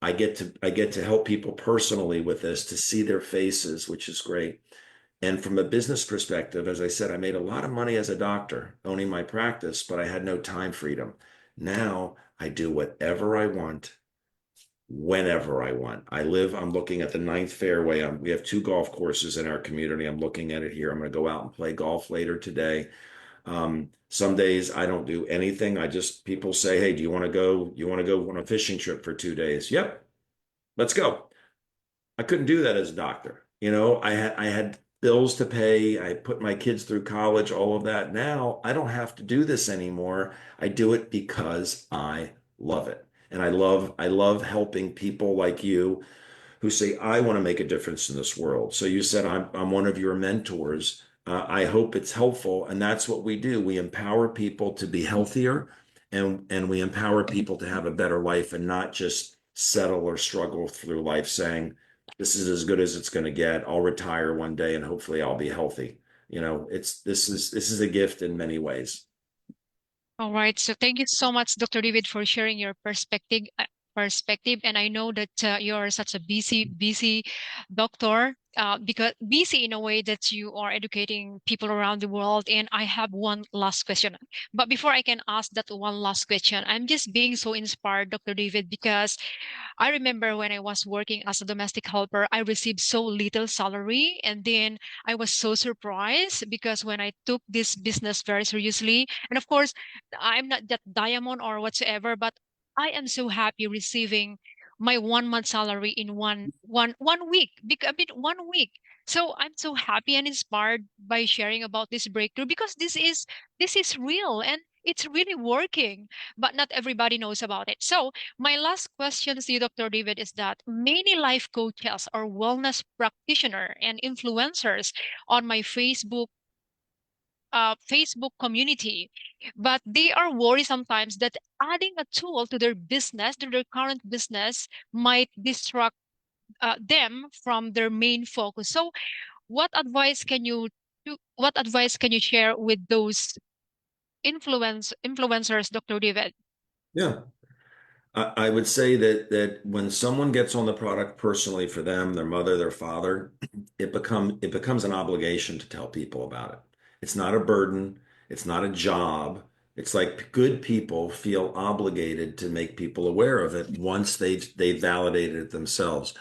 I get to help people personally with this to see their faces, which is great. And from a business perspective, as I said, I made a lot of money as a doctor owning my practice, but I had no time freedom. Now I do whatever I want, whenever I want. I'm looking at the ninth fairway. We have two golf courses in our community. I'm looking at it here. I'm going to go out and play golf later today. Some days I don't do anything. People say, hey, do you want to go? You want to go on a fishing trip for 2 days? Yep, let's go. I couldn't do that as a doctor. I had bills to pay. I put my kids through college, all of that. Now I don't have to do this anymore. I do it because I love it. And I love helping people like you who say, I want to make a difference in this world. So you said I'm one of your mentors. I hope it's helpful. And that's what we do. We empower people to be healthier and we empower people to have a better life and not just settle or struggle through life saying, this is as good as it's going to get. I'll retire one day and hopefully I'll be healthy. This is a gift in many ways. All right. So thank you so much, Dr. David, for sharing your perspective. And I know that you're such a busy doctor, because busy in a way that you are educating people around the world. And I have one last question. But before I can ask that one last question, I'm just being so inspired, Dr. David, because I remember when I was working as a domestic helper, I received so little salary. And then I was so surprised because when I took this business very seriously, and of course, I'm not that diamond or whatsoever, but I am so happy receiving my 1 month salary in one week. I mean 1 week. So I'm so happy and inspired by sharing about this breakthrough because this is real and it's really working, but not everybody knows about it. So my last question to you, Dr. David, is that many life coaches or wellness practitioner and influencers on my Facebook community, but they are worried sometimes that adding a tool to their business, to their current business, might distract them from their main focus. So, what advice can you share with those influencers, Dr. David? Yeah. I would say that when someone gets on the product personally for them, their mother, their father, it becomes an obligation to tell people about it. It's not a burden. It's not a job. It's like good people feel obligated to make people aware of it once they validated it themselves.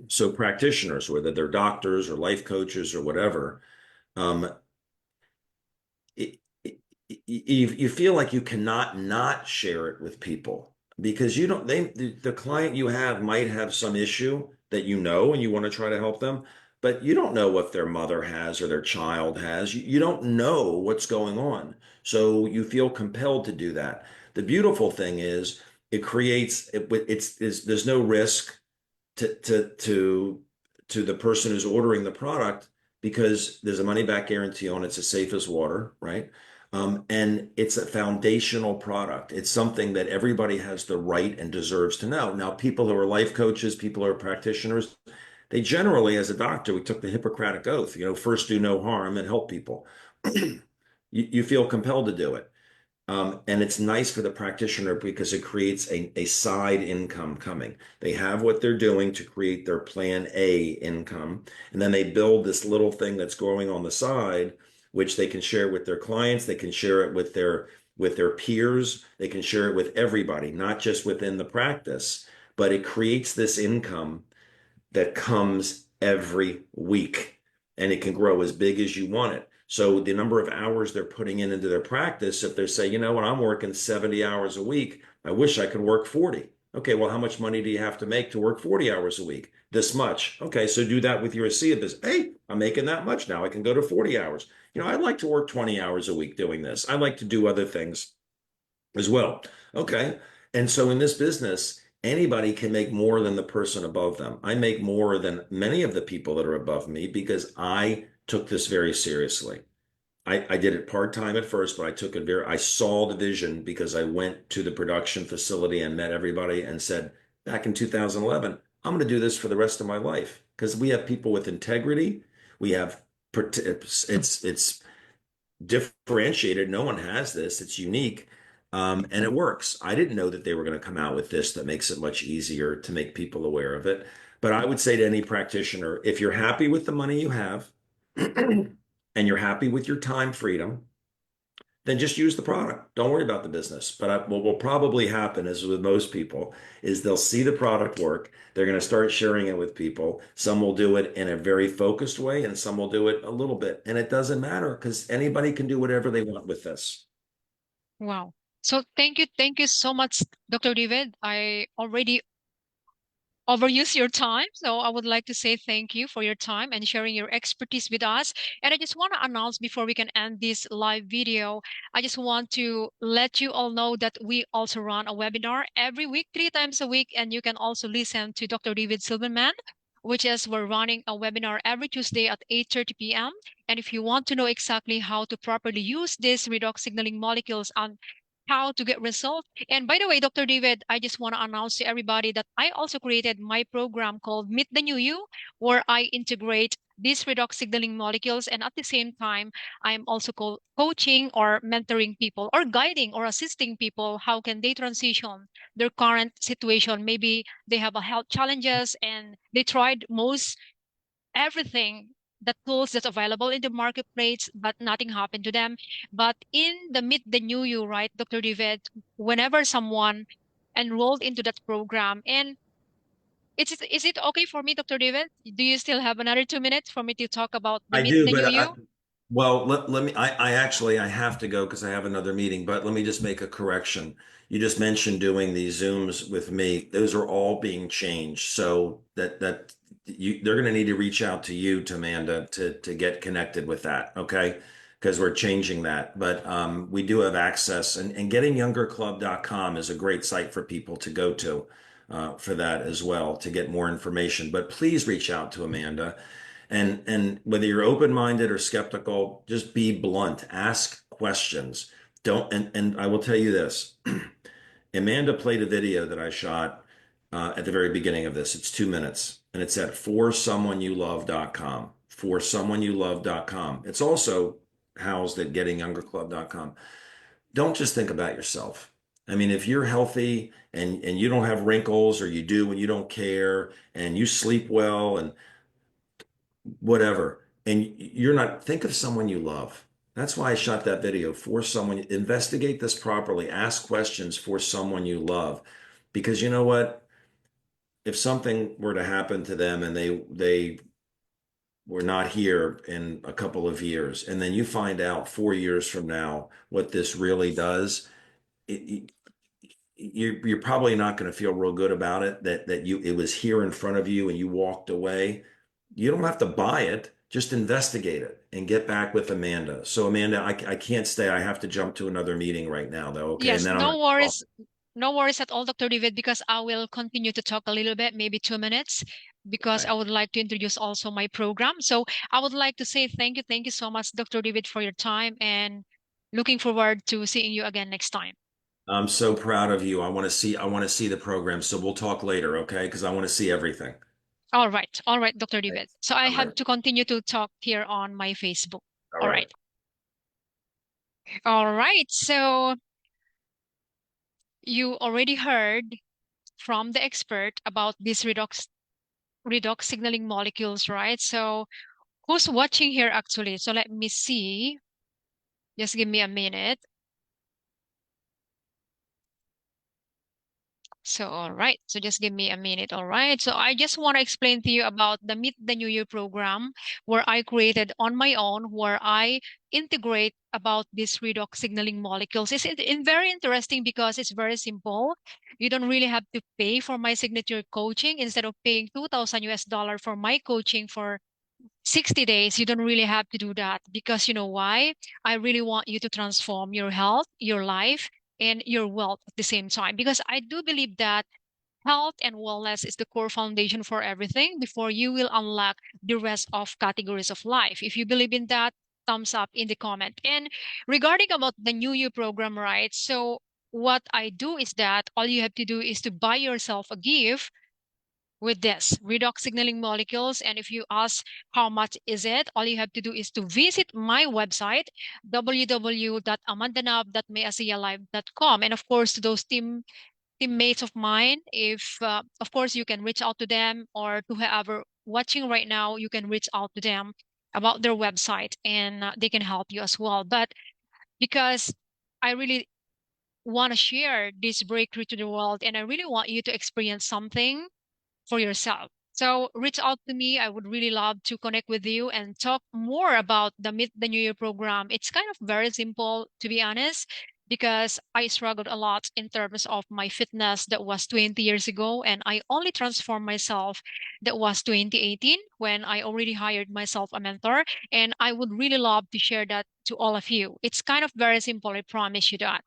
So practitioners, whether they're doctors or life coaches or whatever, um, it, you feel like you cannot not share it with people because you don't the client you have might have some issue that you know and you want to try to help them, but you don't know what their mother has or their child has. You don't know what's going on, so you feel compelled to do that. The beautiful thing is there's no risk to the person who's ordering the product because there's a money back guarantee on it. It's as safe as water, right? And it's a foundational product. It's something that everybody has the right and deserves to know. Now, people who are life coaches, people who are practitioners, they generally, as a doctor, we took the Hippocratic Oath, first do no harm and help people. You feel compelled to do it. And it's nice for the practitioner because it creates a side income coming. They have what they're doing to create their plan A income, and then they build this little thing that's growing on the side, which they can share with their clients. They can share it with their peers. They can share it with everybody, not just within the practice, but it creates this income that comes every week and it can grow as big as you want it. So the number of hours they're putting into their practice, if they say, you know what, I'm working 70 hours a week, I wish I could work 40. Okay, well, how much money do you have to make to work 40 hours a week? This much. Okay, so do that with your ASEA business. Hey, I'm making that much now. I can go to 40 hours. I'd like to work 20 hours a week doing this. I like to do other things as well. Okay. And so in this business, anybody can make more than the person above them. I make more than many of the people that are above me because I took this very seriously. I did it part-time at first, but I saw the vision because I went to the production facility and met everybody and said, back in 2011, I'm going to do this for the rest of my life because we have people with integrity. We have, it's differentiated. No one has this. It's unique. And it works. I didn't know that they were going to come out with this that makes it much easier to make people aware of it. But I would say to any practitioner, if you're happy with the money you have and you're happy with your time freedom, then just use the product. Don't worry about the business. But what will probably happen is with most people is they'll see the product work. They're going to start sharing it with people. Some will do it in a very focused way and some will do it a little bit. And it doesn't matter because anybody can do whatever they want with this. Wow. So thank you so much, Dr. David. I already overuse your time. So I would like to say thank you for your time and sharing your expertise with us. And I just want to announce before we can end this live video, I just want to let you all know that we also run a webinar every week, 3 times a week. And you can also listen to Dr. David Silverman, which is we're running a webinar every Tuesday at 8:30 p.m. And if you want to know exactly how to properly use these redox signaling molecules and how to get results. And by the way, Dr. David, I just want to announce to everybody that I also created my program called Meet the New You, where I integrate these redox signaling molecules. And at the same time, I'm also coaching or mentoring people or guiding or assisting people. How can they transition their current situation? Maybe they have a health challenges and they tried most everything, the tools that's available in the marketplace, but nothing happened to them. But in the Meet the New You, right, Dr. David, whenever someone enrolled into that program, and is it okay for me, Dr. David? Do you still have another 2 minutes for me to talk about the I Meet do, the but New You? well, let me, I actually, I have to go because I have another meeting, but let me just make a correction. You just mentioned doing these Zooms with me. Those are all being changed. So they're going to need to reach out to you, to Amanda, to get connected with that. Okay. Because we're changing that, but we do have access and gettingyoungerclub.com is a great site for people to go to for that as well, to get more information. But please reach out to Amanda. And whether you're open-minded or skeptical, just be blunt. Ask questions. Don't and I will tell you this. Amanda played a video that I shot at the very beginning of this. It's 2 minutes, and it's at forsomeoneyouLove.com. ForsomeoneyouLove.com. It's also housed at gettingyoungerclub.com. Don't just think about yourself. I mean, if you're healthy and you don't have wrinkles, or you do and you don't care, and you sleep well and whatever. And you're not, think of someone you love. That's why I shot that video. For someone, investigate this properly, ask questions for someone you love. Because you know what? if something were to happen to them and they were not here in a couple of years, and then you find out 4 years from now what this really does, it, you're probably not going to feel real good about it that you it was here in front of you and you walked away. You don't have to buy it, just investigate it and get back with Amanda. So Amanda, I can't stay. I have to jump to another meeting right now though. Okay. And Yes, then I'm no gonna call. worries. No worries at all, Dr. David, because I will continue to talk a little bit, maybe 2 minutes, because I Okay. would like to introduce also my program. So I would like to say thank you so much, Dr. David, for your time, and looking forward to seeing you again next time. I'm so proud of you. I want to see the program. So we'll talk later, okay? Because I want to see everything. All right, Dr. David. So I All right. have to continue to talk here on my Facebook. All All right. right. All right. So you already heard from the expert about these redox signaling molecules, right? So who's watching here actually? So let me see. Just give me a minute. So, all right. So just give me a minute. All right. So I just want to explain to you about the Meet the New Year program where I created on my own, where I integrate about these redox signaling molecules. It's very interesting because it's very simple. You don't really have to pay for my signature coaching. Instead of paying 2,000 US dollar for my coaching for 60 days, you don't really have to do that, because you know why? I really want you to transform your health, your life, and your wealth at the same time, because I do believe that health and wellness is the core foundation for everything before you will unlock the rest of categories of life. If you believe in that, thumbs up in the comment. And regarding about the New Year program, right? So what I do is that all you have to do is to buy yourself a gift with this redox signaling molecules. And if you ask how much is it, all you have to do is to visit my website, www.amandanab.mayasealive.com. And of course, to those teammates of mine, if of course you can reach out to them, or to whoever watching right now, you can reach out to them about their website, and they can help you as well. But because I really want to share this breakthrough to the world, and I really want you to experience something for yourself. So reach out to me. I would really love to connect with you and talk more about the Meet the New Year program. It's kind of very simple, to be honest, because I struggled a lot in terms of my fitness that was 20 years ago, and I only transformed myself that was 2018 when I already hired myself a mentor. And I would really love to share that to all of you. It's kind of very simple, I promise you that.